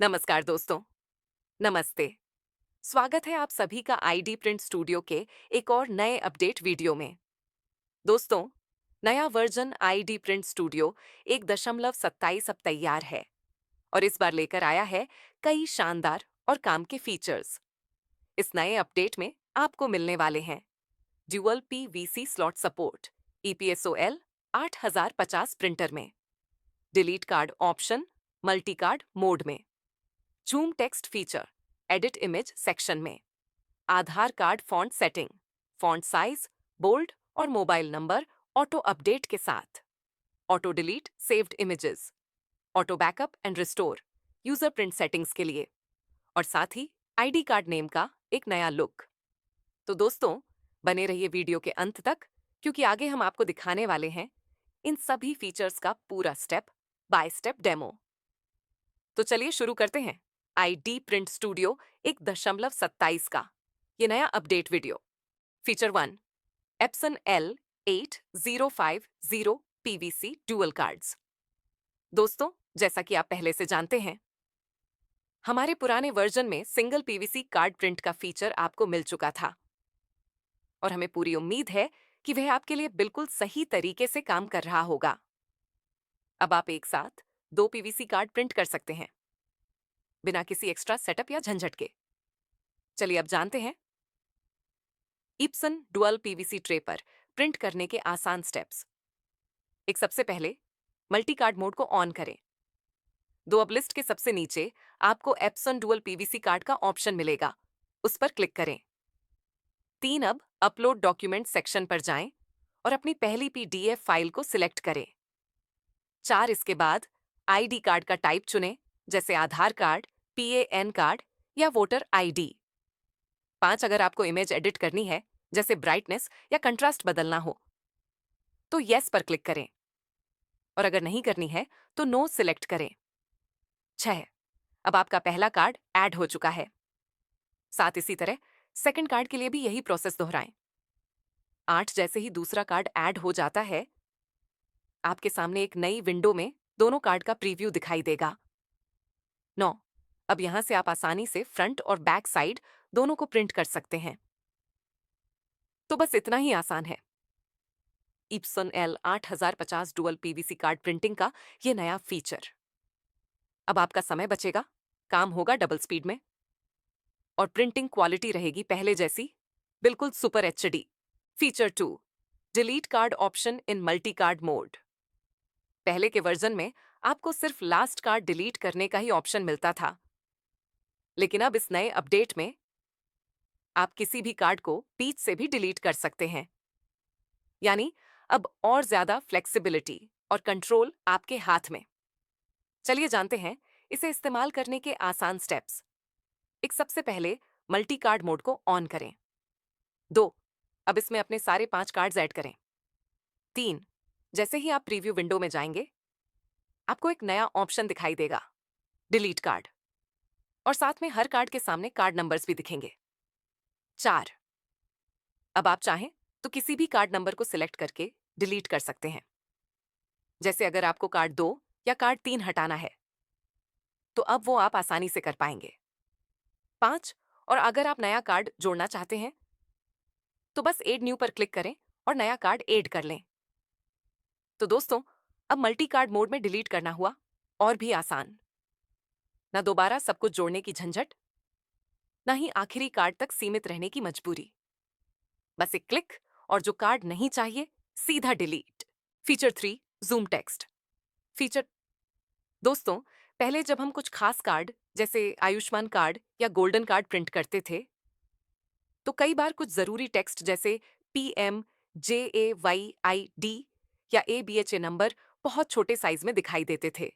नमस्कार दोस्तों। नमस्ते। स्वागत है आप सभी का आईडी प्रिंट स्टूडियो के एक और नए अपडेट वीडियो में। दोस्तों, नया वर्जन आईडी प्रिंट स्टूडियो 1.27 अब तैयार है और इस बार लेकर आया है कई शानदार और काम के फीचर्स। इस नए अपडेट में आपको मिलने वाले हैं dual PVC slot support EPSOL 8050 printer में, delete card option multi card mode में, zoom text feature edit image section में, Aadhaar card font setting, font size bold और मोबाइल नंबर ऑटो अपडेट के साथ, auto delete saved images, auto backup and restore user print settings के लिए, और साथ ही ID card name का एक नया लुक। तो दोस्तों, बने रहिए वीडियो के अंत तक, क्योंकि आगे हम आपको दिखाने वाले हैं इन सभी फीचर्स का पूरा स्टेप बाय स्टेप डेमो। तो चलिए शुरू करते हैं आईडी प्रिंट स्टूडियो 1.27 का ये नया update video. Feature 1, Epson L8050 PVC dual cards. दोस्तों, जैसा कि आप पहले से जानते हैं, हमारे पुराने वर्जन में सिंगल पीवीसी कार्ड प्रिंट का फीचर आपको मिल चुका था और हमें पूरी उम्मीद है कि वह आपके लिए बिल्कुल सही तरीके से काम कर रहा होगा। अब आप एक साथ 2 पीवीसी कार्ड प्रिंट कर सकते हैं बिना किसी एक्स्ट्रा सेटअप या झंझट के। चलिए अब जानते हैं इप्सन डुअल पीवीसी ट्रे पर प्रिंट करने के आसान स्टेप्स। एक सबसे पहले मल्टी कार्ड मोड को ऑन करें। अब लिस्ट के सबसे नीचे आपको एप्सन डुअल पीवीसी कार्ड का ऑप्शन मिलेगा, उस पर क्लिक करें। 3, अब अपलोड डॉक्यूमेंट सेक्शन पर जाएं और अपनी पहली PDF फाइल को सिलेक्ट करें। 4, इसके बाद आईडी कार्ड का टाइप चुनें, जैसे आधार कार्ड, PAN कार्ड या वोटर ID। 5, अगर आपको इमेज एडिट करनी है, जैसे ब्राइटनेस या कंट्रास्ट बदलना हो, तो यस पर क्लिक करें, और अगर नहीं करनी है तो नो सिलेक्ट करें। 6, अब आपका पहला कार्ड ऐड हो चुका है। 7, इसी तरह सेकंड कार्ड के लिए भी यही प्रोसेस दोहराएं। 8, जैसे ही दूसरा कार्ड ऐड हो जाता है, आपके सामने एक नई विंडो में दोनों कार्ड का प्रीव्यू दिखाई देगा। 9, अब यहां से आप आसानी से फ्रंट और बैक साइड दोनों को प्रिंट कर सकते हैं। तो बस इतना ही आसान है Ibsen L8050 dual PVC card printing का ये नया फीचर। अब आपका समय बचेगा, काम होगा डबल स्पीड में, और प्रिंटिंग क्वालिटी रहेगी पहले जैसी, बिल्कुल super HD। Feature 2, delete card option in multi card mode. पहले के वर्जन में आपको सिर्फ लास्ट कार्ड डिलीट करने का ही ऑप्शन मिलता था, लेकिन अब इस नए अपडेट में आप किसी भी कार्ड को बीच से भी डिलीट कर सकते हैं। यानी अब और ज्यादा फ्लेक्सिबिलिटी और कंट्रोल आपके हाथ में। चलिए जानते हैं इसे इस्तेमाल करने के आसान स्टेप्स। एक सबसे पहले मल्टी कार्ड मोड को ऑन करें। 2, अब इसमें अपने सारे 5 कार्ड्स ऐड करें। 3, जैसे ही आप प्रीव्यू विंडो में जाएंगे, आपको एक नया ऑप्शन दिखाई देगा, डिलीट कार्ड, और साथ में हर कार्ड के सामने कार्ड नंबर्स भी दिखेंगे। 4, अब आप चाहें तो किसी भी कार्ड नंबर को सिलेक्ट करके डिलीट कर सकते हैं, जैसे अगर आपको कार्ड 2 या कार्ड 3 हटाना है, तो अब वो आप आसानी से कर पाएंगे। 5, और अगर आप नया कार्ड जोड़ना चाहते हैं, तो बस एड न्यू पर क्लिक करें और नया कार्ड ऐड कर लें। तो दोस्तों, अब मल्टी कार्ड मोड में डिलीट करना हुआ और भी आसान। ना दोबारा सब कुछ जोड़ने की झंझट, ना ही आखिरी कार्ड तक सीमित रहने की मजबूरी। बस एक क्लिक और जो कार्ड नहीं चाहिए, सीधा delete. Feature 3, zoom text feature. दोस्तों, पहले जब हम कुछ खास कार्ड जैसे आयुष्मान कार्ड या गोल्डन कार्ड प्रिंट करते थे, तो कई बार कुछ जरूरी टेक्स्ट जैसे PM, JAYID या ABHA नंबर बहुत छोटे साइज में दिखाई देते थे,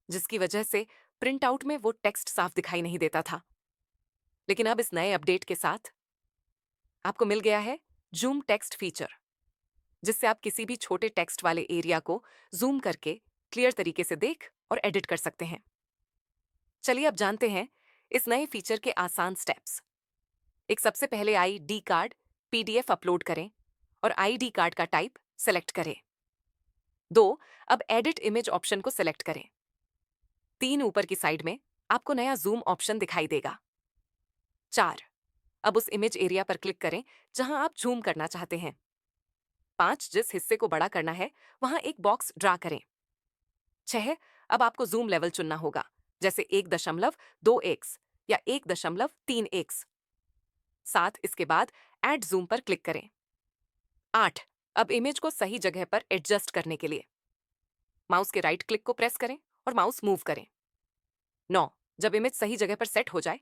जिसकी वजह से प्रिंट आउट में वो टेक्स्ट साफ दिखाई नहीं देता था। लेकिन अब इस नए अपडेट के साथ आपको मिल गया है जूम टेक्स्ट फीचर, जिससे आप किसी भी छोटे टेक्स्ट वाले एरिया को जूम करके क्लियर तरीके से देख और एडिट कर सकते हैं। चलिए अब जानते हैं इस नए फीचर के आसान स्टेप्स। एक सबसे पहले ID कार्ड PDF अपलोड करें और ID कार्ड का टाइप सेलेक्ट करें। 2, अब एडिट इमेज ऑप्शन को सेलेक्ट करें। 3, ऊपर की साइड में आपको नया जूम ऑप्शन दिखाई देगा। 4, अब उस इमेज एरिया पर क्लिक करें जहां आप जूम करना चाहते हैं। 5, जिस हिस्से को बड़ा करना है वहां एक बॉक्स ड्रा करें। 6, अब आपको जूम लेवल चुनना होगा, जैसे 1.2x या 1.3x। 7, इसके बाद ऐड जूम पर क्लिक करें। 8, अब इमेज को सही जगह पर एडजस्ट करने के लिए माउस के राइट क्लिक को प्रेस करें और माउस मूव करें। 9, जब इमेज सही जगह पर सेट हो जाए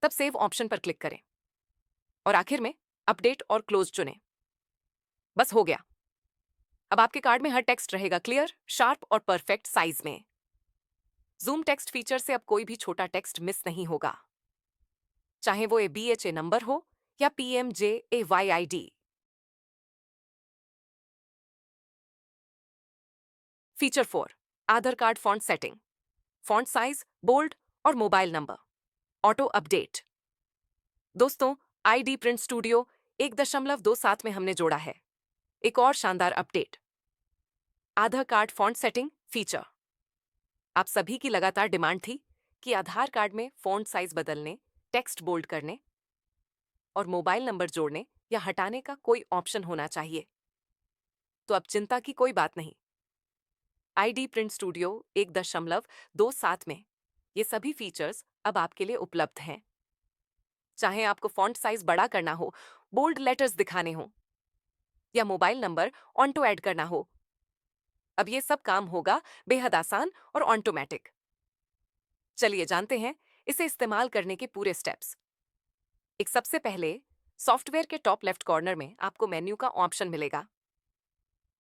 तब सेव ऑप्शन पर क्लिक करें और आखिर में अपडेट और क्लोज चुनें। बस हो गया। अब आपके कार्ड में हर टेक्स्ट रहेगा क्लियर, शार्प और परफेक्ट साइज में। जूम टेक्स्ट फीचर से अब कोई भी छोटा टेक्स्ट मिस नहीं होगा, चाहे वो BHA नंबर हो या PMJAYID। Feature 4, Aadhaar card font setting, font size, bold और मोबाइल नंबर, ऑटो अपडेट। दोस्तों, ID प्रिंट स्टूडियो 1.27 में हमने जोड़ा है एक और शानदार update, Aadhaar card font setting feature. आप सभी की लगातार डिमांड थी कि आधार कार्ड में फॉन्ट साइज बदलने, टेक्स्ट बोल्ड करने और मोबाइल नंबर जोड़ने या हटाने का कोई ऑप्शन होना चाहिए। तो अब चिंता की कोई बात नहीं। ID प्रिंट स्टूडियो 1.27 में ये सभी फीचर्स अब आपके लिए उपलब्ध हैं। चाहे आपको फॉन्ट साइज बड़ा करना हो, बोल्ड लेटर्स दिखाने हो या मोबाइल नंबर ऑन्टो ऐड करना हो, अब ये सब काम होगा बेहद आसान और ऑटोमेटिक। चलिए जानते हैं इसे इस्तेमाल करने के पूरे स्टेप्स। एक सबसे पहले सॉफ्टवेयर के टॉप लेफ्ट कॉर्नर में आपको मेन्यू का ऑप्शन मिलेगा।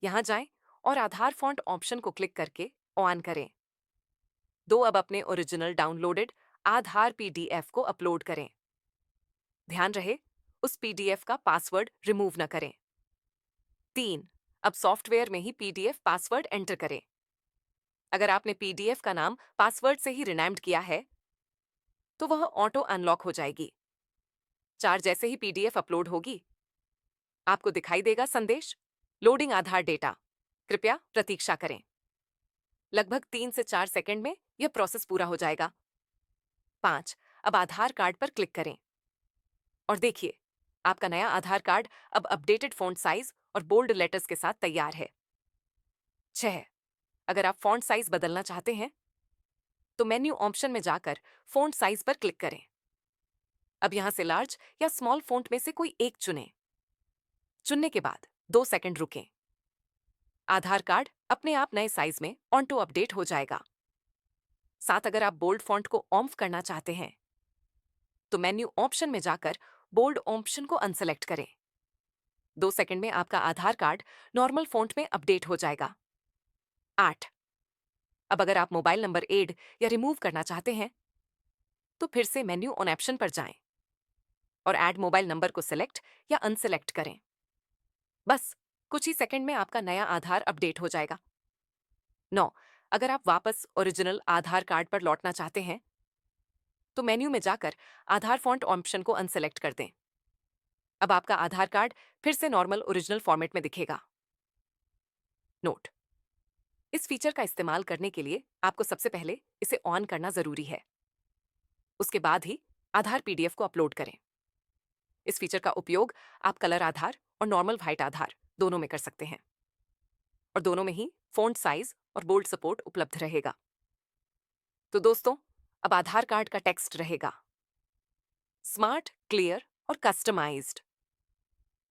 यहां जाएं और आधार फॉन्ट ऑप्शन को क्लिक करके ऑन करें। अब अपने ओरिजिनल डाउनलोडेड आधार PDF को अपलोड करें। ध्यान रहे उस PDF का पासवर्ड रिमूव न करें। 3, अब सॉफ्टवेयर में ही PDF पासवर्ड एंटर करें। अगर आपने PDF का नाम पासवर्ड से ही रिनेम्ड किया है तो वह ऑटो अनलॉक हो जाएगी। 4, जैसे ही PDF अपलोड होगी आपको दिखाई देगा संदेश, लोडिंग आधार डेटा, कृपया प्रतीक्षा करें। लगभग 3 से 4 सेकंड में यह प्रोसेस पूरा हो जाएगा। 5, अब आधार कार्ड पर क्लिक करें और देखिए आपका नया आधार कार्ड अब अपडेटेड फॉन्ट साइज और बोल्ड लेटर्स के साथ तैयार है। 6, अगर आप फॉन्ट साइज बदलना चाहते हैं तो मेन्यू ऑप्शन में जाकर फॉन्ट साइज पर क्लिक करें। अब यहां से लार्ज या स्मॉल फॉन्ट में से कोई एक चुनें। चुनने के बाद 2 सेकंड रुकें। आधार कार्ड अपने आप नए साइज में ऑन्टो अपडेट हो जाएगा। 7, अगर आप बोल्ड फॉन्ट को ऑफ करना चाहते हैं तो मेन्यू ऑप्शन में जाकर बोल्ड ऑप्शन को अनसेलेक्ट करें। 2 सेकंड में आपका आधार कार्ड नॉर्मल फॉन्ट में अपडेट हो जाएगा। 8, अब अगर आप मोबाइल नंबर ऐड या रिमूव करना चाहते हैं तो फिर से मेन्यू ऑन ऑप्शन पर जाएं और ऐड मोबाइल नंबर को सिलेक्ट या अनसेलेक्ट करें। बस कुछ ही सेकंड में आपका नया आधार अपडेट हो जाएगा। 9, अगर आप वापस ओरिजिनल आधार कार्ड पर लौटना चाहते हैं तो मेन्यू में जाकर आधार फॉन्ट ऑप्शन को अनसेलेक्ट कर दें। अब आपका आधार कार्ड फिर से नॉर्मल ओरिजिनल फॉर्मेट में दिखेगा। नोट, इस फीचर का इस्तेमाल करने के लिए आपको सबसे पहले इसे ऑन करना जरूरी है। उसके बाद ही आधार PDF को अपलोड करें। इस फीचर का उपयोग आप कलर आधार और नॉर्मल व्हाइट आधार दोनों में कर सकते हैं और दोनों में ही फॉन्ट साइज और बोल्ड सपोर्ट उपलब्ध रहेगा। तो दोस्तों, अब आधार कार्ड का टेक्स्ट रहेगा स्मार्ट, क्लियर और कस्टमाइज्ड,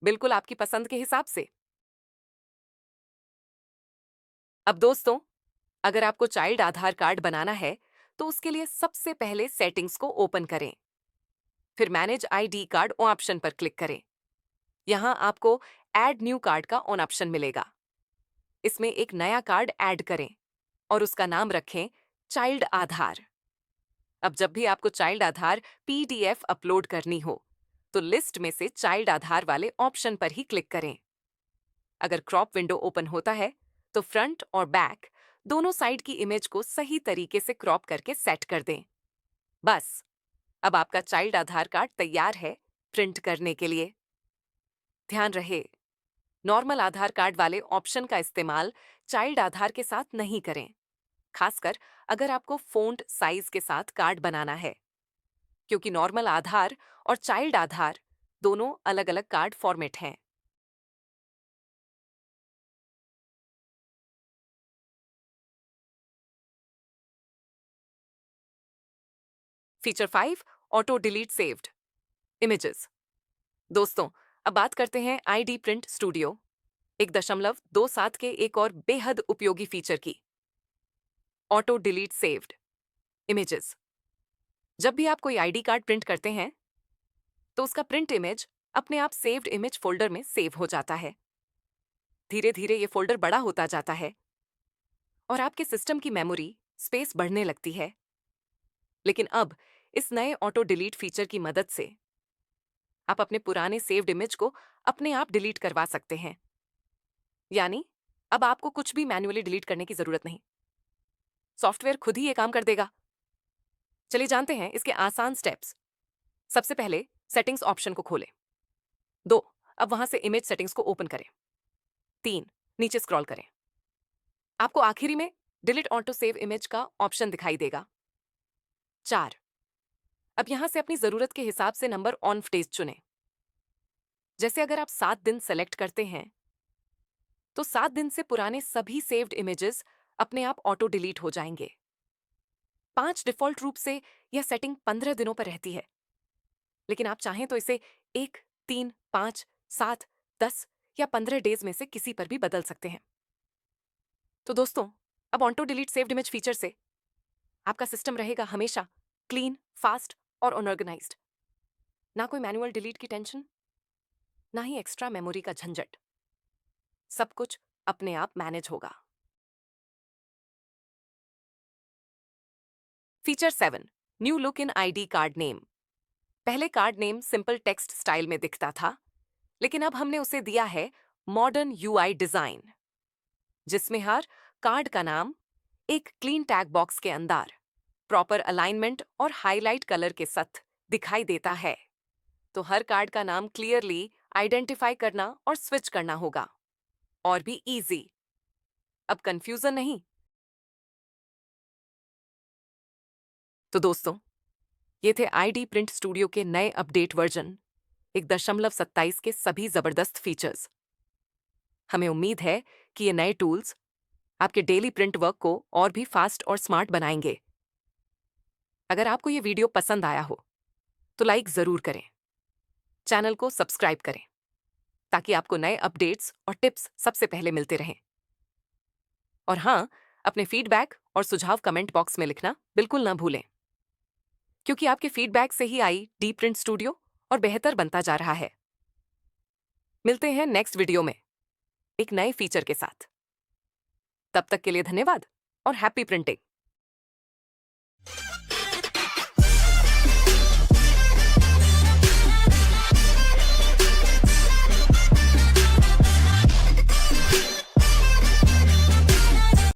बिल्कुल आपकी पसंद के हिसाब से। अब दोस्तों, अगर आपको चाइल्ड आधार कार्ड बनाना है तो उसके लिए सबसे पहले सेटिंग्स को ओपन करें, फिर मैनेज ID कार्ड ऑप्शन पर क्लिक करें। यहां आपको ऐड न्यू कार्ड का ऑन ऑप्शन मिलेगा। इसमें एक नया कार्ड ऐड करें और उसका नाम रखें चाइल्ड आधार। अब जब भी आपको चाइल्ड आधार PDF अपलोड करनी हो तो लिस्ट में से चाइल्ड आधार वाले ऑप्शन पर ही क्लिक करें। अगर क्रॉप विंडो ओपन होता है तो फ्रंट और बैक दोनों साइड की इमेज को सही तरीके से क्रॉप करके सेट कर दें। बस, अब आपका चाइल्ड आधार कार्ड तैयार है प्रिंट करने के लिए। ध्यान रहे, नॉर्मल आधार कार्ड वाले ऑप्शन का इस्तेमाल चाइल्ड आधार के साथ नहीं करें। खासकर अगर आपको फ़ॉन्ट साइज के साथ कार्ड बनाना है, क्योंकि नॉर्मल आधार और चाइल्ड आधार दोनों अलग-अलग कार्ड फॉर्मेट हैं। Feature 5, auto delete saved images. दोस्तों, अब बात करते हैं आईडी प्रिंट स्टूडियो 1.27 के एक और बेहद उपयोगी फीचर की, ऑटो डिलीट सेव्ड इमेजेस। जब भी आप कोई आईडी कार्ड प्रिंट करते हैं, तो उसका प्रिंट इमेज अपने आप सेव्ड इमेज फोल्डर में सेव हो जाता है। धीरे धीरे ये फोल्डर बड़ा होता जाता है और आपके सिस्टम की मेमोरी स्पेस बढ़ने लगती है। लेकिन अब इस नए ऑटो डिलीट फीचर की मदद से आप अपने पुराने सेव्ड इमेज को अपने आप डिलीट करवा सकते हैं। यानी अब आपको कुछ भी मैन्युअली डिलीट करने की जरूरत नहीं, सॉफ्टवेयर खुद ही ये काम कर देगा। चलिए जानते हैं इसके आसान स्टेप्स। सबसे पहले सेटिंग्स ऑप्शन को खोलें। 2, अब वहां से इमेज सेटिंग्स को ओपन करें। 3, नीचे स्क्रॉल करें। आपको आखिरी में डिलीट ऑटो सेव इमेज का ऑप्शन दिखाई देगा। 4, अब यहां से अपनी जरूरत के हिसाब से नंबर ऑन डेज चुनें। जैसे अगर आप 7 दिन सेलेक्ट करते हैं, तो 7 दिन से पुराने सभी सेव्ड इमेजेस अपने आप ऑटो डिलीट हो जाएंगे। 5 डिफॉल्ट रूप से यह सेटिंग 15 दिनों पर रहती है, लेकिन आप चाहें तो इसे 1, 3, 5, 7, 10 या 15 डेज में से किसी पर भी बदल सकते हैं। तो दोस्तों, अब auto delete saved image feature से आपका सिस्टम रहेगा हमेशा क्लीन, फास्ट और ऑर्गेनाइज्ड। ना कोई मैनुअल डिलीट की टेंशन, ना ही एक्स्ट्रा मेमोरी का झंझट। सब कुछ अपने आप मैनेज होगा। Feature 7, new look in ID card name. पहले card name simple text style में दिखता था, लेकिन अब हमने उसे दिया है मॉडर्न यूआई डिजाइन, जिसमें हर कार्ड का नाम एक क्लीन टैग बॉक्स के अंदर प्रॉपर अलाइनमेंट और हाईलाइट कलर के साथ दिखाई देता है। तो हर कार्ड का नाम क्लियरली आइडेंटिफाई करना और स्विच करना होगा, और भी इजी। अब कंफ्यूजन नहीं। तो दोस्तों, ये थे आईडी प्रिंट स्टूडियो के नए अपडेट वर्जन 1.27 के सभी जबरदस्त फीचर्स। हमें उम्मीद है कि ये नए टूल्स आपके डेली प्रिंट वर्क को और भी फास्ट और स्मार्ट बनाएंगे। अगर आपको ये वीडियो पसंद आया हो, तो लाइक जरूर करें, चैनल को सब्सक्राइब करें, ताकि आपको नए अपडेट्स और टिप्स सबसे पहले मिलते रहें। और हाँ, अपने फीडबैक और सुझाव कमेंट बॉक्स में लिखना बिल्कुल ना भूलें, क्योंकि आपके फीडबैक से ही आई डी प्रिंट स्टूडियो और बेहतर बनता जा रहा है। मिलते हैं नेक्स्ट वीडियो में एक नए फीचर के साथ। तब तक के लिए धन्यवाद और हैप्पी प्रिंटिंग।